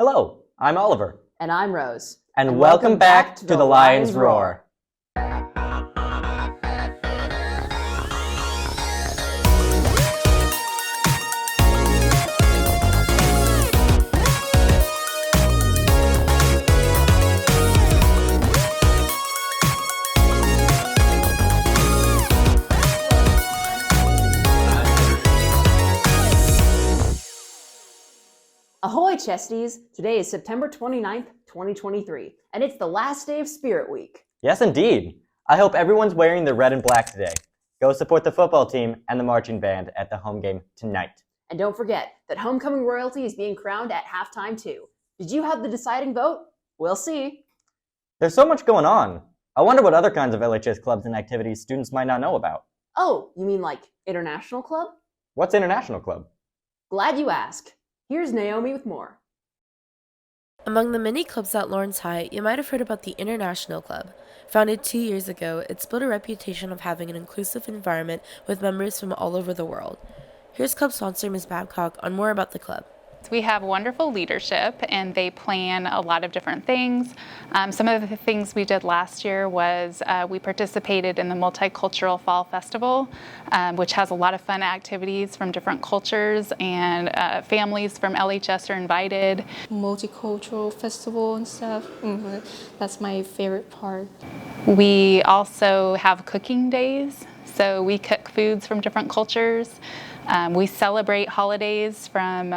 Hello, I'm Oliver. And I'm Rose. And welcome back to the Lion's Roar. Ahoy, Chesties! Today is September 29th, 2023, and it's the last day of Spirit Week. Yes, indeed. I hope everyone's wearing the red and black today. Go support the football team and the marching band at the home game tonight. And don't forget that homecoming royalty is being crowned at halftime, too. Did you have the deciding vote? We'll see. There's so much going on. I wonder what other kinds of LHS clubs and activities students might not know about. Oh, you mean like International Club? What's International Club? Glad you asked. Here's Naomi with more. Among the many clubs at Lawrence High, you might have heard about the International Club. Founded 2 years ago, it's built a reputation of having an inclusive environment with members from all over the world. Here's club sponsor Ms. Babcock on more about the club. We have wonderful leadership and they plan a lot of different things. Some of the things we did last year was we participated in the Multicultural Fall Festival, which has a lot of fun activities from different cultures, and families from LHS are invited. Multicultural festival and stuff, that's my favorite part. We also have cooking days, so we cook foods from different cultures. We celebrate holidays from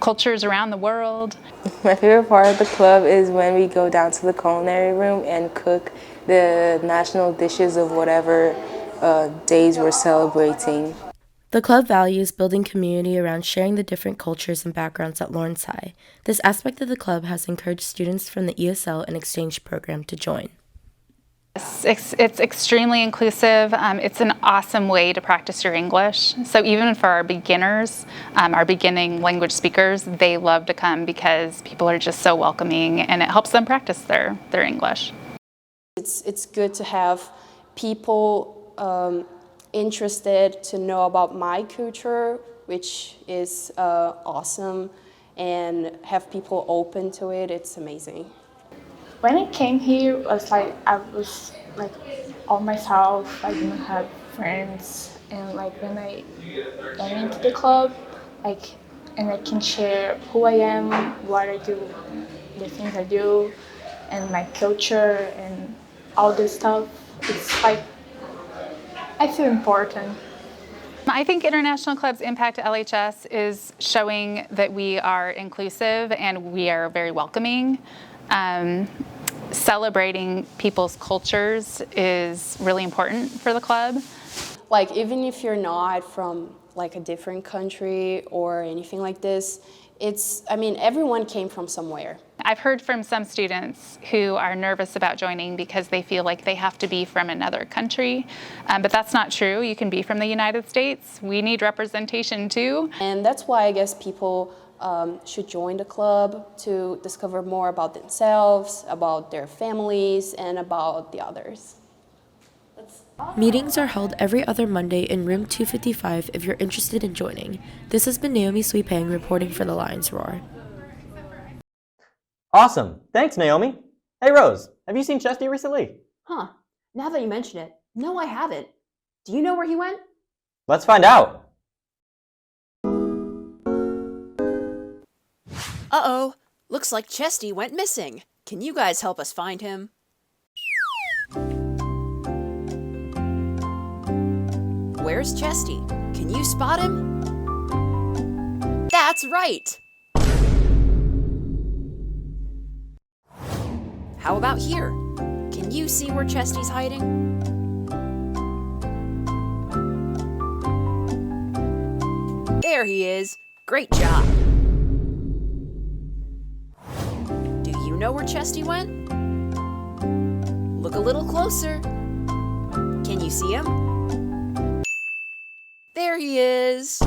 cultures around the world. My favorite part of the club is when we go down to the culinary room and cook the national dishes of whatever days we're celebrating. The club values building community around sharing the different cultures and backgrounds at Lawrence High. This aspect of the club has encouraged students from the ESL and exchange program to join. It's extremely inclusive. It's an awesome way to practice your English. So even for our beginners, our beginning language speakers, they love to come because people are just so welcoming and it helps them practice their English. It's good to have people interested to know about my culture, which is awesome, and have people open to it. It's amazing. When I came here, I was all myself. I didn't have friends, and when I went into the club, and I can share who I am, what I do, the things I do, and my culture and all this stuff. It's I feel important. I think International Club's impact to LHS is showing that we are inclusive and we are very welcoming. Celebrating people's cultures is really important for the club. Even if you're not from a different country or anything like this, everyone came from somewhere. I've heard from some students who are nervous about joining because they feel like they have to be from another country, but that's not true. You can be from the United States. We need representation too. And that's why I guess people should join the club to discover more about themselves, about their families, and about the others. Meetings are held every other Monday in room 255 if you're interested in joining. This has been Naomi Sweepang reporting for the Lion's Roar. Awesome. Thanks, Naomi. Hey, Rose, have you seen Chesty recently? Huh. Now that you mention it, no, I haven't. Do you know where he went? Let's find out. Uh-oh. Looks like Chesty went missing. Can you guys help us find him? Where's Chesty? Can you spot him? That's right! How about here? Can you see where Chesty's hiding? There he is. Great job. Do you know where Chesty went? Look a little closer. Can you see him? There he is.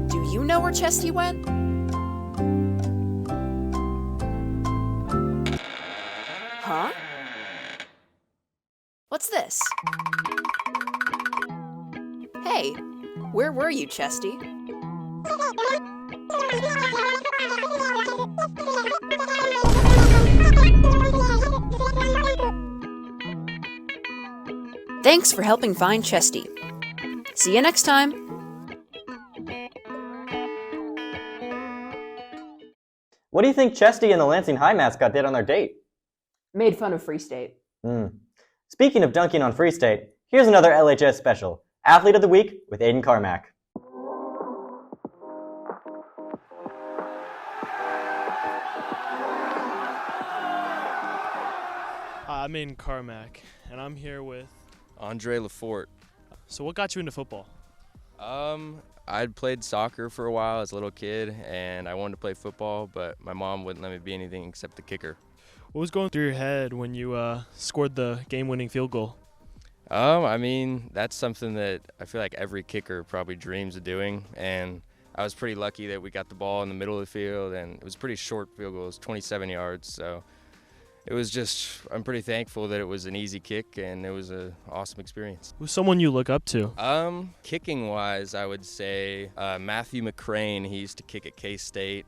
Do you know where Chesty went? Huh? What's this? Hey, where were you, Chesty? Thanks for helping find Chesty. See you next time. What do you think Chesty and the Lansing High mascot did on their date? Made fun of Free State. Speaking of dunking on Free State, here's another LHS special, Athlete of the Week with Aidan Carmack. I'm Aidan Carmack, and I'm here with Andre Lafort. So what got you into football? I'd played soccer for a while as a little kid, and I wanted to play football, but my mom wouldn't let me be anything except the kicker. What was going through your head when you scored the game-winning field goal? I mean, that's something that I feel like every kicker probably dreams of doing, and I was pretty lucky that we got the ball in the middle of the field, and it was a pretty short field goal. It was 27 yards, so it was just, I'm pretty thankful that it was an easy kick, and it was an awesome experience. Who's someone you look up to? Kicking-wise, I would say Matthew McCrane. He used to kick at K-State.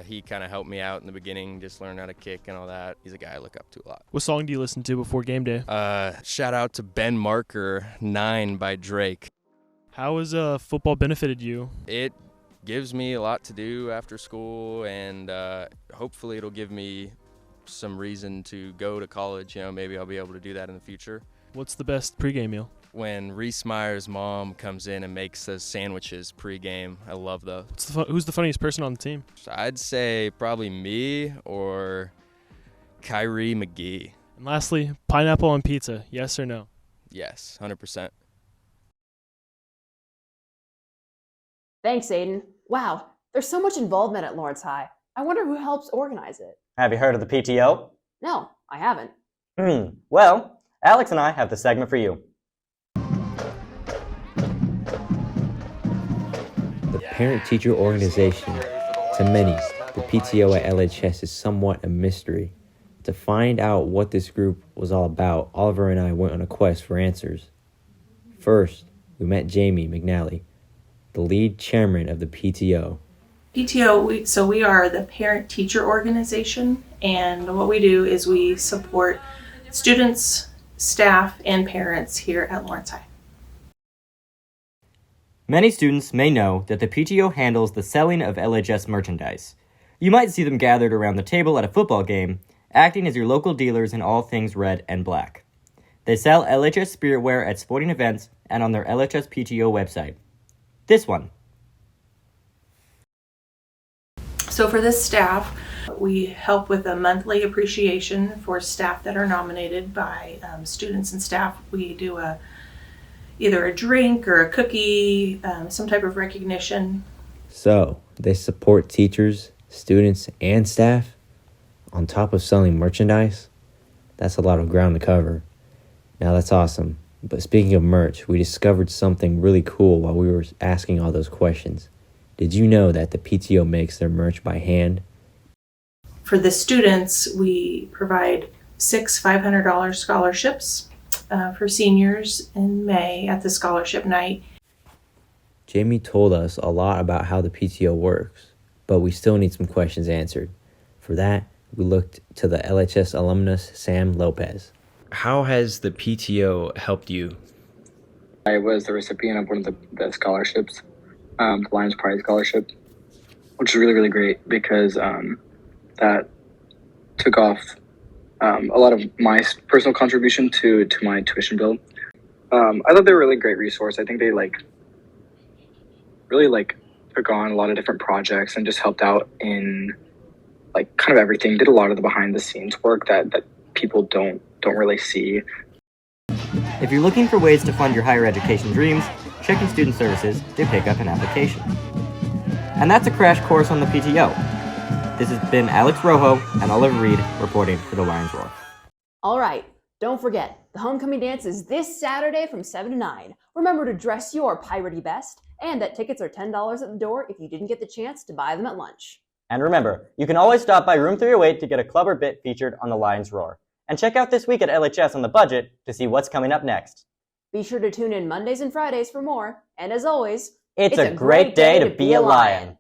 He kind of helped me out in the beginning, just learn how to kick and all that. He's a guy I look up to a lot. What song do you listen to before game day? Shout out to Ben Marker, 9 by Drake. How has football benefited you? It gives me a lot to do after school, and hopefully it'll give me some reason to go to college. Maybe I'll be able to do that in the future. What's the best pregame meal? When Reese Meyer's mom comes in and makes those sandwiches pregame, I love those. Who's the funniest person on the team? So I'd say probably me or Kyrie McGee. And lastly, pineapple on pizza, yes or no? Yes, 100%. Thanks, Aidan. Wow, there's so much involvement at Lawrence High. I wonder who helps organize it. Have you heard of the PTO? No, I haven't. Well, Alex and I have the segment for you. The parent-teacher organization. To many, the PTO at LHS is somewhat a mystery. To find out what this group was all about, Oliver and I went on a quest for answers. First, we met Jamie McNally, the lead chairman of the PTO. PTO, we are the parent-teacher organization, and what we do is we support students, staff, and parents here at Lawrence High. Many students may know that the PTO handles the selling of LHS merchandise. You might see them gathered around the table at a football game, acting as your local dealers in all things red and black. They sell LHS spirit wear at sporting events and on their LHS PTO website. This one. So for this staff, we help with a monthly appreciation for staff that are nominated by students and staff. We do either a drink or a cookie, some type of recognition. So, they support teachers, students, and staff on top of selling merchandise? That's a lot of ground to cover. Now that's awesome. But speaking of merch, we discovered something really cool while we were asking all those questions. Did you know that the PTO makes their merch by hand? For the students, we provide 6 $500 scholarships for seniors in May at the scholarship night. Jamie told us a lot about how the PTO works, but we still need some questions answered. For that, we looked to the LHS alumnus Sam Lopez. How has the PTO helped you? I was the recipient of one of the scholarships, the Lions Prize Scholarship, which is really, really great because that took off a lot of my personal contribution to my tuition bill. I thought they were a really great resource. I think they really took on a lot of different projects and just helped out in kind of everything. Did a lot of the behind the scenes work that people don't really see. If you're looking for ways to fund your higher education dreams, check in Student Services to pick up an application. And that's a crash course on the PTO. This has been Alex Rojo and Oliver Reed reporting for the Lions Roar. All right, don't forget, the homecoming dance is this Saturday from 7 to 9. Remember to dress your piratey best, and that tickets are $10 at the door if you didn't get the chance to buy them at lunch. And remember, you can always stop by room 308 to get a club or bit featured on the Lions Roar. And check out This Week at LHS on the budget to see what's coming up next. Be sure to tune in Mondays and Fridays for more, and as always, It's a great day to be a Lion.